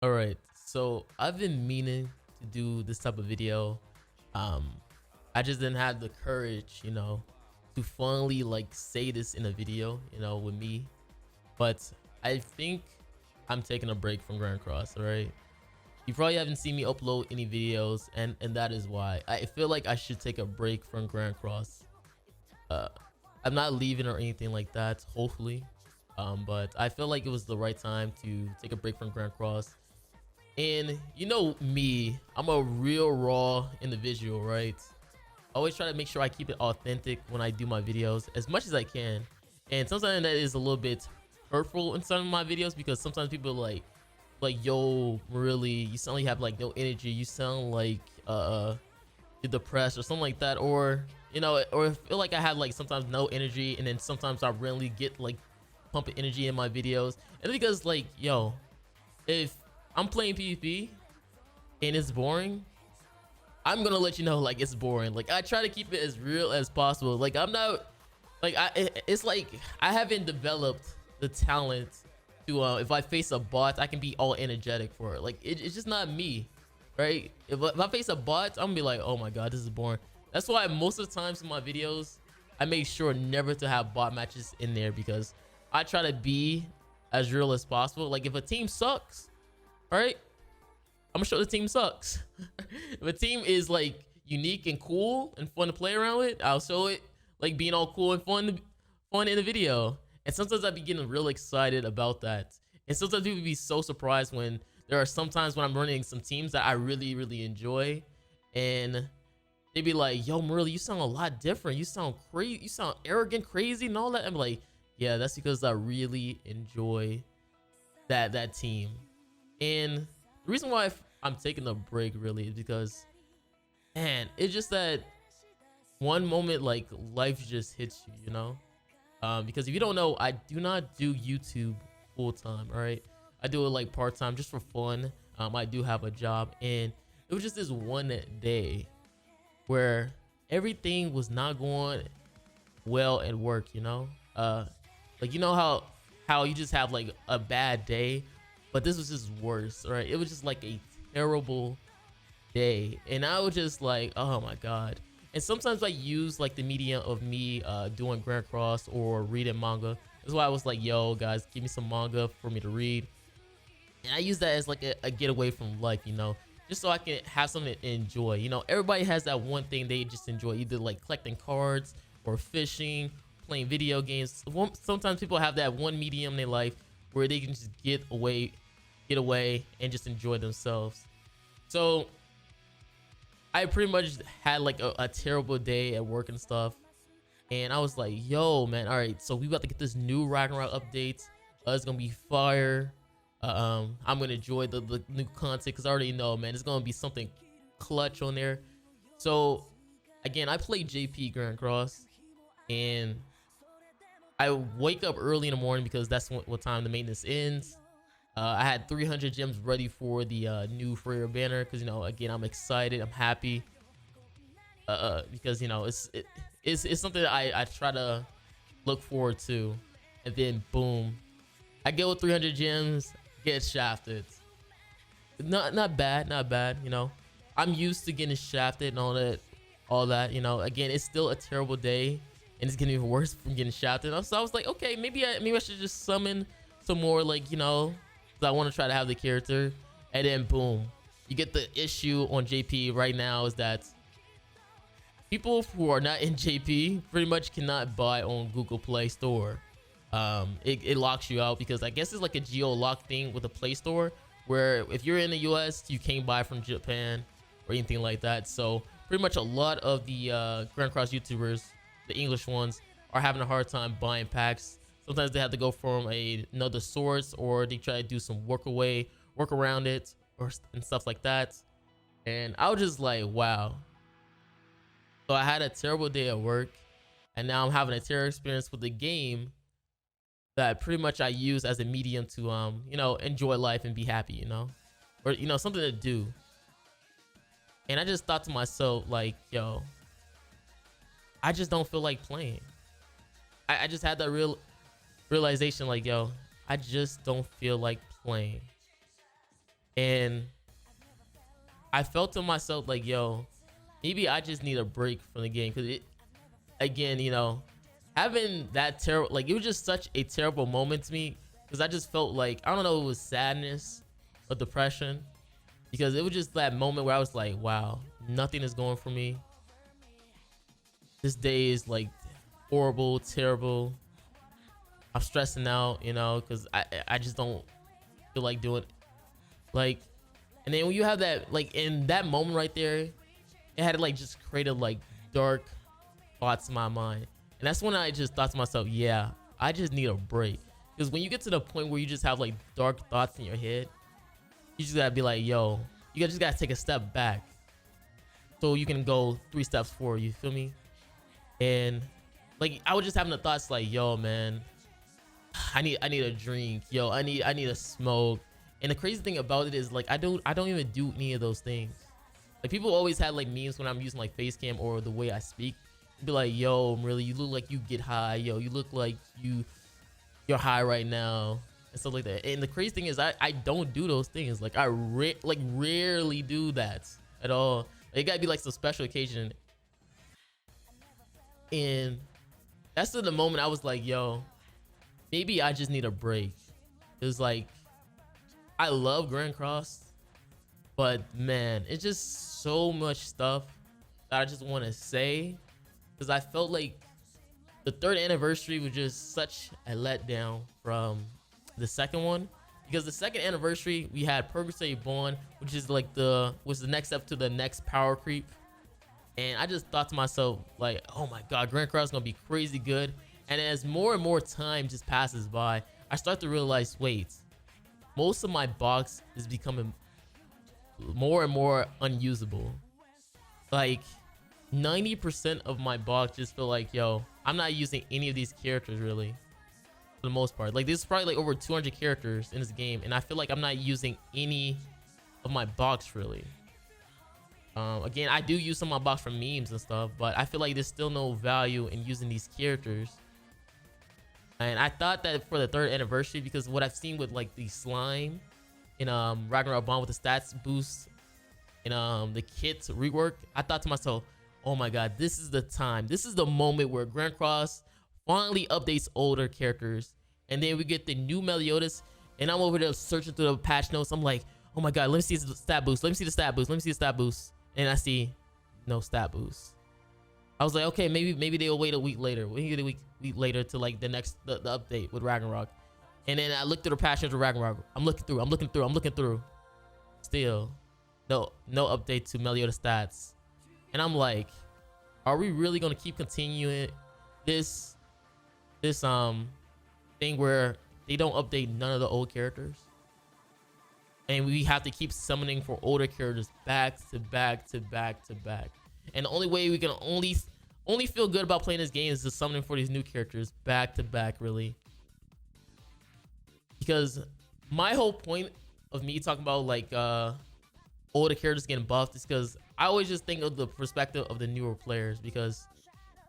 All right, so I've been meaning to do this type of video. Um, I just didn't have the courage, to finally like say this in a video, with me. But I think I'm taking a break from Grand Cross. All right, you probably haven't seen me upload any videos, and that is why I feel like I should take a break from Grand Cross. Uh, I'm not leaving or anything like that, hopefully. But I feel like it was the right time to take a break from Grand Cross. And you know me, I'm a real raw individual, right? I always try to make sure I keep it authentic when I do my videos as much as I can. And sometimes that is a little bit hurtful in some of my videos because sometimes people like, yo, Marilli, you sound like you have like no energy. You sound like you're depressed or something like that. Or or I feel like I have like sometimes no energy, and then sometimes I really get like pumping energy in my videos. And because like, yo, if I'm playing PvP and it's boring, I'm gonna let you know like it's boring. Like I try to keep it as real as possible. Like I'm not like it's like I haven't developed the talent to if I face a bot, I can be all energetic for it. Like it's just not me, right? If I face a bot, I'm gonna be like, oh my god, this is boring. That's why most of the times in my videos, I make sure never to have bot matches in there because I try to be as real as possible. Like if a team sucks, all right, I'm gonna show the team sucks. If a team is like unique and cool and fun to play around with, I'll show it like being all cool and fun in the video. And sometimes I be getting real excited about that. And sometimes people be so surprised when there are sometimes when I'm running some teams that I really enjoy, and they be like, "Yo, Marilli, you sound a lot different. You sound crazy. You sound arrogant, crazy, and all that." I'm like, "Yeah, that's because I really enjoy that team." And the reason why I'm taking a break really is because, man, it's just that one moment like life just hits you, because if you don't know, I do not do YouTube full time. All right, I do it like part time just for fun. I do have a job, and it was just this one day where everything was not going well at work. Like how you just have like a bad day, but this was just worse. Right, it was just like a terrible day, and I was just like, oh my god. And sometimes I use like the medium of me doing Grand Cross or reading manga. That's why I was like, yo guys, give me some manga for me to read, and I use that as like a getaway from life, just so I can have something to enjoy. Everybody has that one thing they just enjoy, either like collecting cards or fishing, playing video games. Sometimes people have that one medium in their life where they can just get away and just enjoy themselves. So I pretty much had like a terrible day at work and stuff, and I was like, yo man, all right, so we about to get this new Ragnarok update. It's gonna be fire. I'm gonna enjoy the new content because I already know, man, it's gonna be something clutch on there. So again, I play JP Grand Cross, and I wake up early in the morning because that's what time the maintenance ends. I had 300 gems ready for the new Freya banner because again, I'm excited, I'm happy, because it's something that I try to look forward to. And then boom, I get with 300 gems, get shafted. Not bad. I'm used to getting shafted and all that. Again, it's still a terrible day, and it's getting even worse from getting shafted. So I was like, okay, maybe I should just summon some more, like, I want to try to have the character. And then boom, you get the issue on JP right now is that people who are not in JP pretty much cannot buy on Google Play Store. It locks you out because I guess it's like a geo lock thing with the Play Store, where if you're in the US, you can't buy from Japan or anything like that. So pretty much a lot of the Grand Cross YouTubers, the English ones, are having a hard time buying packs. Sometimes they have to go from another source, or they try to do some work around it, and stuff like that. And I was just like, wow. So I had a terrible day at work, and now I'm having a terrible experience with the game that pretty much I use as a medium to enjoy life and be happy, or something to do. And I just thought to myself, like, yo, I just don't feel like playing. I just had that realization, like, yo, I just don't feel like playing. And I felt to myself like, yo, maybe I just need a break from the game, because it, again, you know, having that terrible, like, it was just such a terrible moment to me, because I just felt like, I don't know, it was sadness or depression, because it was just that moment where I was like, wow, nothing is going for me. This day is like horrible, terrible. I'm stressing out, you know, because I just don't feel like doing, like, and then when you have that, like, in that moment right there, it had like just created like dark thoughts in my mind. And that's when I just thought to myself, yeah, I just need a break. Because when you get to the point where you just have like dark thoughts in your head, you just gotta be like, yo, you just gotta take a step back so you can go 3 steps forward. You feel me? And like, I was just having the thoughts like, yo, man, I need a drink. Yo, I need a smoke. And the crazy thing about it is, like, I don't even do any of those things. Like, people always had like memes when I'm using like face cam or the way I speak. They'd be like, yo, Marilli, you look like you get high. Yo, you look like you're high right now, and stuff like that. And the crazy thing is, I don't do those things. Like, I rarely do that at all. It gotta be like some special occasion. And that's the moment I was like, yo, maybe I just need a break. It was like, I love grandcross, but man, it's just so much stuff that I just want to say, because I felt like the 3rd anniversary was just such a letdown from the second one. Because the 2nd anniversary, we had Purgatory Bond, which is like was the next step to the next power creep. And I just thought to myself, like, oh my god, grandcross is gonna be crazy good. And as more and more time just passes by, I start to realize, wait, most of my box is becoming more and more unusable. Like, 90% of my box just feel like, yo, I'm not using any of these characters really, for the most part. Like, this is probably like over 200 characters in this game, and I feel like I'm not using any of my box really. Again, I do use some of my box for memes and stuff, but I feel like there's still no value in using these characters. And I thought that for the 3rd anniversary, because what I've seen with like the slime in Ragnarok Bond with the stats boost and the kit rework, I thought to myself, oh my god, this is the time, this is the moment where grandcross finally updates older characters. And then we get the new Meliodas, and I'm over there searching through the patch notes. I'm like, oh my god, let me see the stat boost, let me see the stat boost, let me see the stat boost. And I see no stat boost. I was like, okay, maybe they'll wait a week later. We can get a week later to like the update with Ragnarok. And then I looked through the patch notes with Ragnarok. I'm looking through. Still, no update to Meliodas stats. And I'm like, are we really gonna keep continuing this thing where they don't update none of the old characters? And we have to keep summoning for older characters back to back to back to back. And the only way we can only feel good about playing this game is just summoning for these new characters back to back, really. Because my whole point of me talking about like older characters getting buffed is because I always just think of the perspective of the newer players, because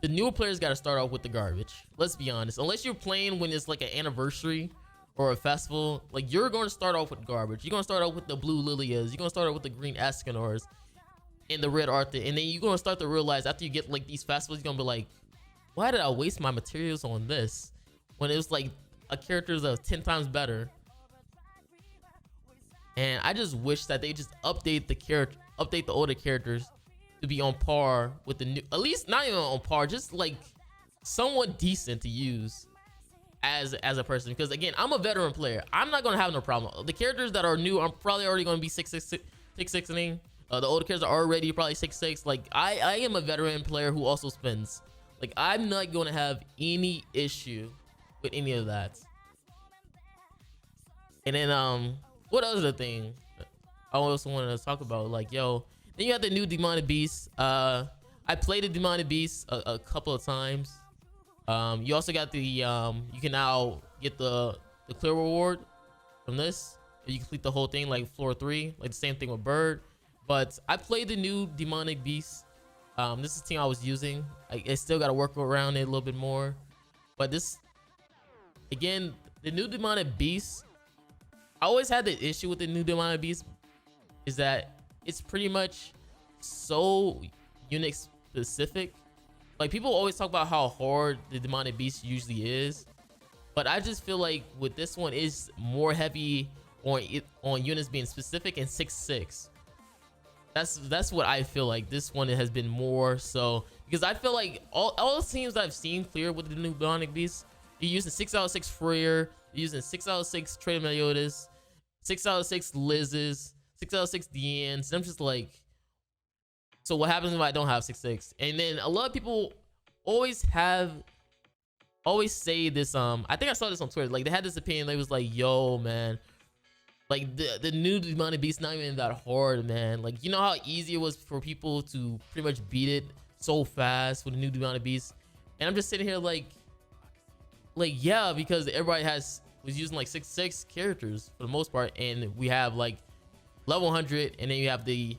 the newer players got to start off with the garbage. Let's be honest. Unless you're playing when it's like an anniversary or a festival, like, you're going to start off with garbage. You're going to start off with the blue Lilias. You're going to start off with the green Escanors and the red Arthur. And then you're going to start to realize after you get like these festivals, you're going to be like, why did I waste my materials on this when it was like a character that's 10 times better? And I just wish that they just update the older characters to be on par with the new, at least not even on par, just like somewhat decent to use as a person. Because again, I'm a veteran player. I'm not gonna have no problem. The characters that are new, I'm probably already gonna be 6'6". The older characters are already probably 6'6". Like, I am a veteran player who also spins. Like, I'm not gonna have any issue with any of that. And then what other thing I also wanted to talk about, like, yo, then you have the new demonic beast. I played the demonic beast a couple of times. You also got the you can now get the clear reward from this. You complete the whole thing like floor 3, like the same thing with bird. But I played the new demonic beast. This is the thing I was using. I still got to work around it a little bit more, but this, again, the new demonic beast, I always had the issue with the new demonic beast is that it's pretty much so unit specific. Like people always talk about how hard the demonic beast usually is, but I just feel like with this one is more heavy on units being specific and 6/6. That's what I feel like. This one has been more so because I feel like all the teams I've seen clear with the new demonic beast, you're using 6/6 Freer, you're using 6/6 Trader Meliodas, 6/6 Liz's, 6/6 Deanne's. And I'm just like, so what happens if I don't have 6/6? And then a lot of people always say this. I think I saw this on Twitter. Like they had this opinion. They was like, yo, man, like the new demonic beast not even that hard, man. Like you know how easy it was for people to pretty much beat it so fast with the new demonic beast. And I'm just sitting here like yeah, because everybody was using like 6/6 characters for the most part, and we have like level 100, and then you have the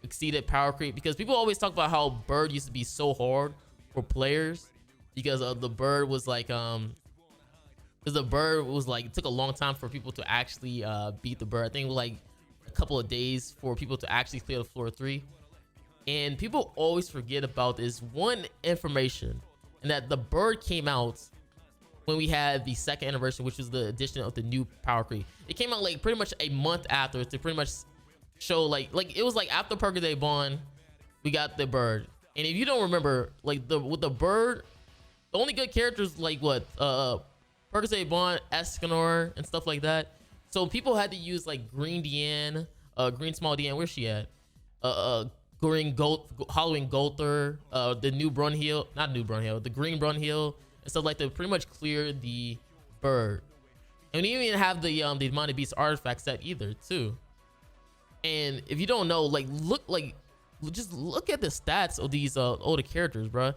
exceeded power creep. Because people always talk about how bird used to be so hard for players because of the bird was like because the bird was like, it took a long time for people to actually beat the bird. I think it was like a couple of days for people to actually clear the floor 3. And people always forget about this one information, and that the bird came out when we had the 2nd anniversary, which was the addition of the new power creep. It came out like pretty much a month after to pretty much show like it was like after Perkins Bond, we got the bird. And if you don't remember, like with the bird, the only good characters like what Perkins Bond, Escanor, and stuff like that. So people had to use like Green Deanne, Green Small Deanne, where's she at? Green Gold, Halloween Golther, the new Brunhill, not new Brunhill, the Green Brunhill, and stuff like that, pretty much clear the bird. And we didn't even have the demonic beast artifact set either, too. And if you don't know, like just look at the stats of these older characters, bro.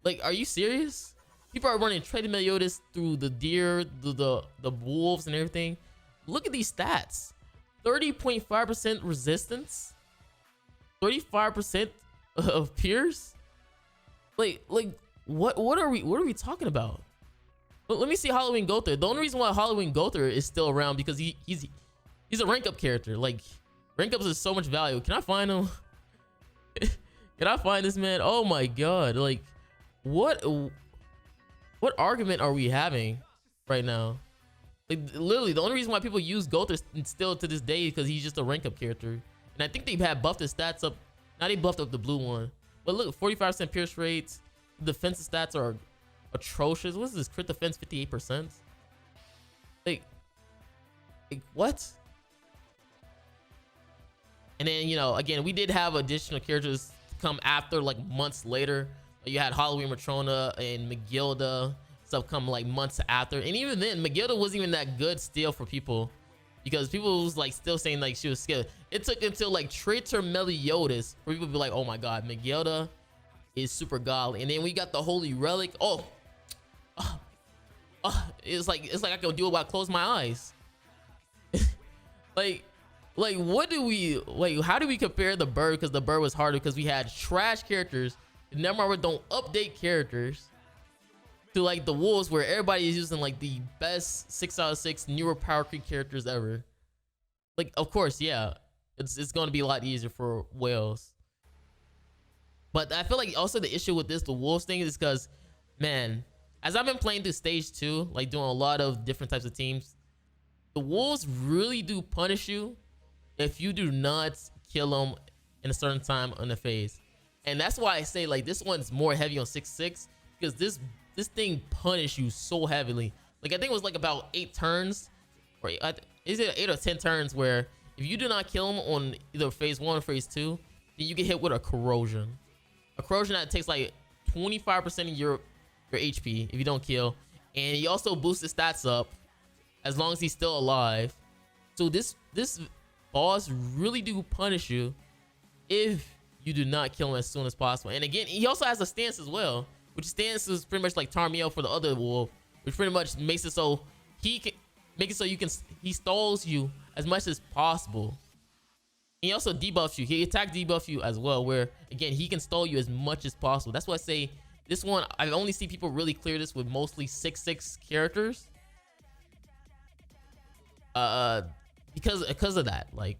Like, are you serious? People are running Trader Meliodas through the deer, the wolves, and everything. Look at these stats: 30.5% resistance, 35% of pierce. Like what are we talking about? Let me see Halloween Golther. The only reason why Halloween Golther is still around because he's a rank up character. Like rank ups is so much value. Can I find him? Can I find this man? Oh my god! Like what argument are we having right now? Like literally, the only reason why people use Golther still to this day is because he's just a rank up character. And I think they had buffed his stats up. Now they buffed up the blue one. But look, 45% pierce rates. Defensive stats are atrocious. What's this? Crit defense 58%. Like what? And then, you know, again, we did have additional characters come after, like months later. You had Halloween Matrona and Magilda stuff come like months after. And even then, Magilda wasn't even that good still for people, because people was like still saying like she was skilled. It took until like Trader Meliodas for people to be like, oh my god, Magilda is super godly. And then we got the Holy Relic. It's like I can do it while I close my eyes. like what do we like? How do we compare the bird? Because the bird was harder because we had trash characters. Never don't update characters to like the wolves, where everybody is using like the best 6/6 newer power creep characters ever. Like, of course, yeah, it's going to be a lot easier for whales. But I feel like also the issue with the wolves thing is because, man, as I've been playing through stage 2, like doing a lot of different types of teams, the wolves really do punish you if you do not kill them in a certain time on the phase. And that's why I say like this one's more heavy on 6/6, because this thing punish you so heavily. Like I think it was like about 8 turns, or is it 8 or 10 turns, where if you do not kill them on either phase 1 or phase 2, then you get hit with a corrosion. A corrosion that takes like 25% of your HP if you don't kill, and he also boosts his stats up as long as he's still alive. So this boss really do punish you if you do not kill him as soon as possible. And again, he also has a stance as well, which stance is pretty much like Tarmiel for the other wolf, which pretty much makes it so he stalls you as much as possible. He also debuffs you. He attack debuff you as well, where again he can stall you as much as possible. That's why I say this one, I only see people really clear this with mostly 6/6 characters. Because of that, like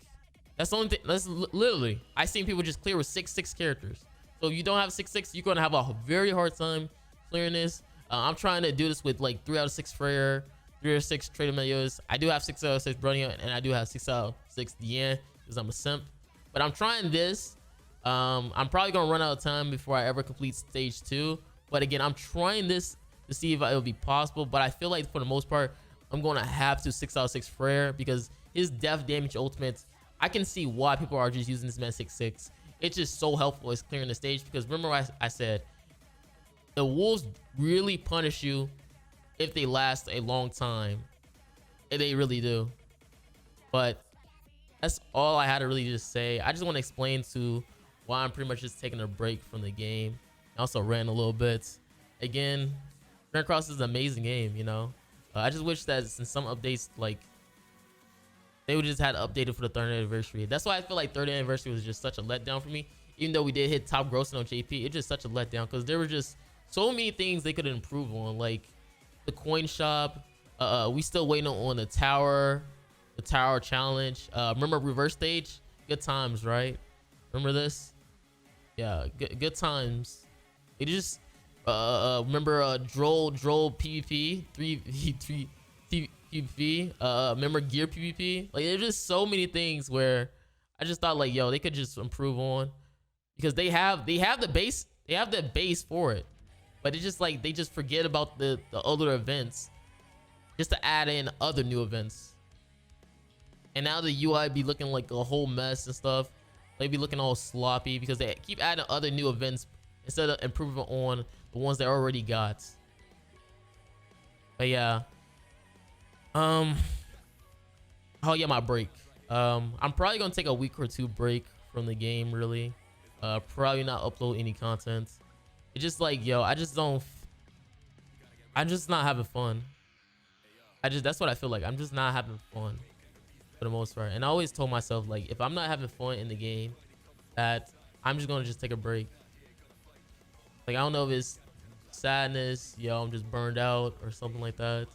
That's the only thing. That's literally, I seen people just clear with 6 characters. So if you don't have 6, you're gonna have a very hard time clearing this. I'm trying to do this with like 3 out of 6 Freyr, 3 out of 6 Trader Melios. I do have 6 out of 6 Bronya, and I do have 6 out of 6 Diane because I'm a simp. But I'm trying this. I'm probably gonna run out of time before I ever complete stage 2. But again, I'm trying this to see if it'll be possible. But I feel like for the most part, I'm gonna have to 6 out of 6 Freyr because his death damage ultimates. I can see why people are just using this man 6/6. It's just so helpful as clearing the stage because remember I said the wolves really punish you if they last a long time. And they really do. But that's all I had to really just say. I just want to explain to why I'm pretty much just taking a break from the game. I also ran a little bit. Again, grandcross is an amazing game, you know. I just wish that in some updates, like, they would just had updated for the 3rd anniversary. That's why I feel like 3rd anniversary was just such a letdown for me. Even though we did hit top grossing on JP, it's just such a letdown because there were just so many things they could improve on, like the coin shop. We still waiting on the tower challenge. Remember reverse stage? Good times, right? Remember this? Yeah, good times. It just remember droll PvP 3v3 PvP. Remember gear PvP. Like there's just so many things where I just thought like, yo, they could just improve on because they have the base for it, but it's just like they just forget about the other events just to add in other new events. And now the UI be looking like a whole mess and stuff. They be looking all sloppy because they keep adding other new events instead of improving on the ones they already got. But yeah. Oh yeah, my break. I'm probably gonna take a week or 2 break from the game, really. Probably not upload any content. It's just like, yo, I'm just not having fun. That's what I feel like. I'm just not having fun for the most part. And I always told myself, like, if I'm not having fun in the game, that I'm just gonna just take a break. Like, I don't know if it's sadness, yo, I'm just burned out or something like that.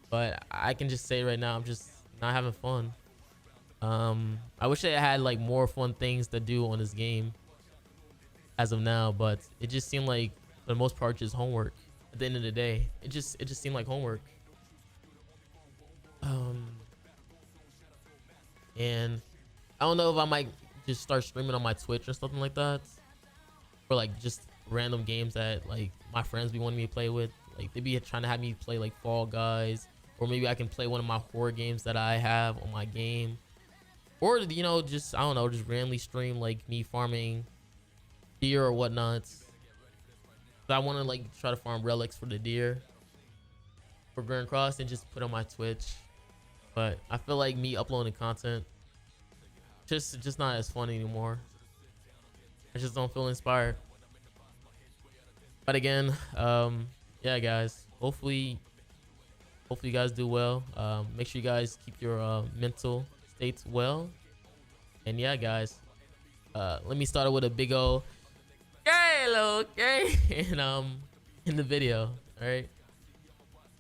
But I can just say right now, I'm just not having fun. I wish I had like more fun things to do on this game as of now, but it just seemed like for the most part just homework. At the end of the day, it just seemed like homework. And I don't know if I might just start streaming on my Twitch or something like that, or like just random games that like my friends be wanting me to play with. Like they be trying to have me play like Fall Guys, or maybe I can play one of my horror games that I have on my game, or you know, just I don't know, just randomly stream like me farming deer or whatnot. But I want to like try to farm relics for the deer for grandcross and just put on my Twitch. But I feel like me uploading content just not as fun anymore. I just don't feel inspired. But again, yeah, guys, hopefully you guys do well. Make sure you guys keep your mental states well. And yeah, guys, let me start with a big old okay and in the video. All right.